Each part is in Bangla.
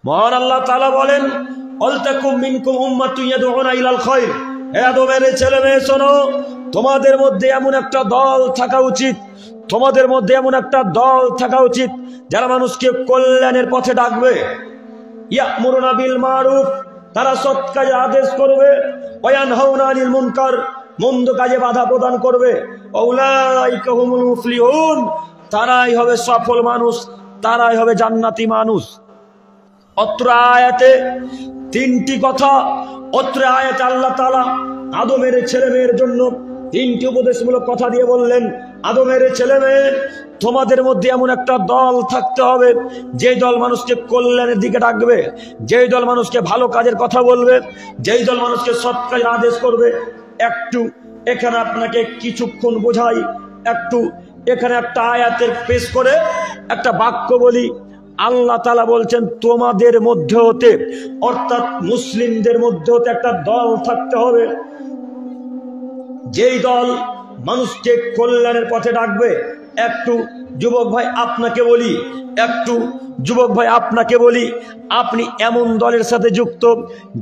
মহান আল্লাহ তাআলা বলেন, আলতাকুম মিনকুম উম্মাতুন ইয়াদউনা ইলাল খায়র। হে আদমের ছেলে মেয়ে শোনো, তোমাদের মধ্যে এমন একটা দল থাকা উচিত, তোমাদের মধ্যে এমন একটা দল থাকা উচিত যারা মানুষকে কল্যাণের পথে ডাকবে। ইয়ামুরুনা বিল মারুফ, তারা সৎ কাজে আদেশ করবে। ওয়া ইয়ানহাউনা আনিল মুনকার, মন্দ কাজে বাধা প্রদান করবে। উলাইকা হুমুল মুফলিহুন, তারাই হবে সফল মানুষ, তারাই হবে জান্নাতি মানুষ। অত্র আয়াতে তিনটি কথা, অত্র আয়াতে আল্লাহ তাআলা আদমের ছেলে মেয়ের জন্য তিনটি উপদেশমূলক কথা দিয়ে বললেন, আদমের ছেলে মেয়ে, তোমাদের মধ্যে এমন একটা দল থাকতে হবে যেই দল মানুষকে কল্যাণের দিকে ডাকবে, যেই দল মানুষকে ভালো কাজের কথা বলবে, যেই দল মানুষকে সৎ কাজের আদেশ করবে। একটু এখানে আপনাকে কিছুক্ষণ বোঝাই, একটু এখানে একটা আয়াতের পেশ করে একটা বাক্য বলি। আল্লাহ তাআলা বলছেন, তোমাদের মধ্যে হতে, অর্থাৎ মুসলিমদের মধ্যে হতে একটা দল থাকতে হবে যেই দল মানুষকে কল্যাণের পথে ডাকবে। একটু যুবক ভাই আপনাকে বলি, একটু যুবক ভাই আপনাকে বলি, আপনি এমন দলের সাথে যুক্ত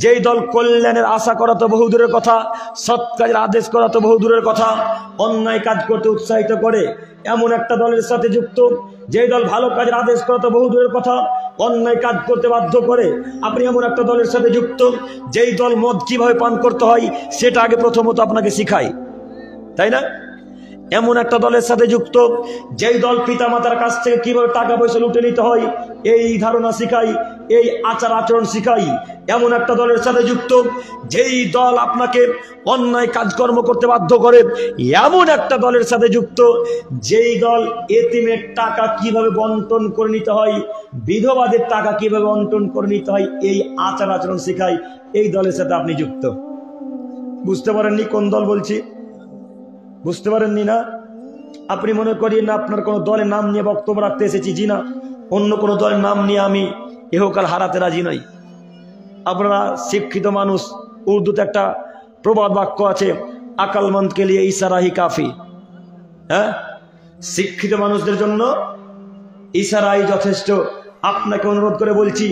যেই দল কল্যাণের আশা করা তো বহু দূরের কথা, সৎ কাজের আদেশ করা তো বহু দূরের কথা, অন্যায় কাজ করতে উৎসাহিত করে এমন একটা দলের সাথে যুক্ত যেই দল ভালো কাজের আদেশ করা তো বহু দূরের কথা, অন্যায় কাজ করতে বাধ্য করে। আপনি এমন একটা দলের সাথে যুক্ত যেই দল মদ কিভাবে পান করতে হয় সেটা আগে প্রথমত আপনাকে শিখায়, তাই না? এমন একটা দলের সাথে যুক্ত যেই দল পিতা মাতার কাছ থেকে কিভাবে টাকা পয়সা লুটে নিতে হয় এই ধারণা শিখাই, এই আচার আচরণ শিখাই। এমন একটা দলের সাথে যুক্ত যেই দল আপনাকে অন্যায় কাজকর্ম করতে বাধ্য করে। এমন একটা দলের সাথে যুক্ত যেই দল এতিমের টাকা কিভাবে বন্টন করে নিতে হয়, বিধবাদের টাকা কিভাবে বন্টন করে নিতে হয়, এই আচার আচরণ শিখাই। এই দলের সাথে আপনি যুক্ত। বুঝতে পারেননি কোন দল বলছি? বুঝতে পারেননি না? আপনি মনে করিয়েন না আপনার কোনো দলের নাম নিয়ে বক্তব্য রাখতে এসেছি। জি না, অন্য কোনো দলের নাম নিয়ে আমি ইহকাল হারাতে রাজি নই। আপনারা শিক্ষিত মানুষ, উর্দুতে একটা প্রবাদ বাক্য আছে, আকলমন্দকে লিয়ে ইশারাহি কাফি। হ্যাঁ, শিক্ষিত মানুষদের জন্য ইশারাই যথেষ্ট। আপনাকে অনুরোধ করে বলছি,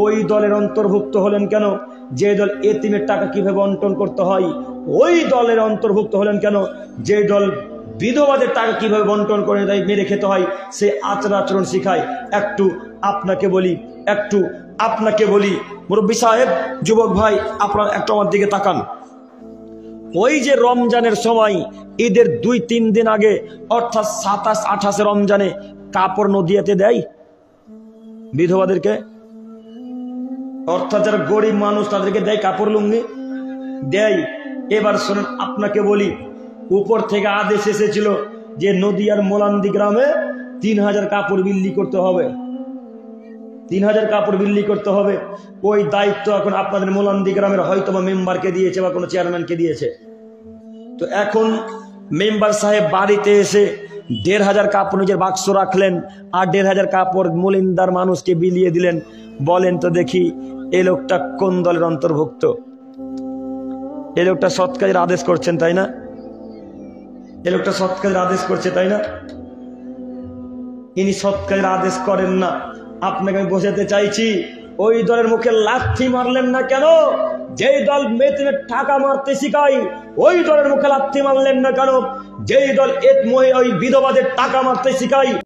ওই দলের অন্তর্ভুক্ত হলেন কেন যে দল এতিমের টাকা কিভাবে বন্টন করতে হয়? ওই দলের অন্তর্ভুক্ত হলেন কেন যে দল বিধবাদের টাকা কিভাবে বন্টন করে দেয়, মেরে খেতে হয়, সে আচার আচরণ শিখায়। একটু আপনাকে বলি, একটু আপনাকে বলি, মুরব্বী সাহেব, যুবক ভাই, আপনারা একটু আমার দিকে তাকান। ওই যে রমজানের সময়, ঈদের 2-3 দিন আগে, অর্থাৎ 27-28 রমজানে কাপড় নদিয়াতে দেয় বিধবাদেরকে, অর্থাৎ যারা গরিব মানুষ তাদেরকে দেয় কাপড় লুঙ্গি দেয়। এবার শোনেন, আপনাকে বলি, উপর থেকে আদেশ এসেছিল যে নদিয়ার মোলান্দি গ্রামে 3000 কাপড় বিল্লি করতে হবে, 3000 কাপড় বিল্লি করতে হবে। ওই দায়িত্ব এখন আপনাদের মোলান্দি গ্রামের হয়তো বা মেম্বারকে দিয়েছে বা কোনো চেয়ারম্যানকে দিয়েছে। তো এখন মেম্বার সাহেব বাড়িতে এসে 1500 কাপড় নিজের বাক্স রাখলেন আর 1500 কাপড় মলিন্দার মানুষকে বিলিয়ে দিলেন। বলেন তো দেখি, এই লোকটা কোন দলের অন্তর্ভুক্ত? এই লোকটা সৎ কাজের আদেশ করছেন, তাই না? এই লোকটা সৎ কাজের আদেশ করছে, তাই না? ইনি সৎ কাজের আদেশ করেন না। আপনাকে আমি বোঝাতে চাইছি, ওই দলের মুখে লাথি মারলেন না কেন যেই দল মেয়েদের টাকা মারতে শিখায়? ওই দলের মুখে লাথি মারলেন না কেন যেই দল ওই বিধবাদের টাকা মারতে শিখায়?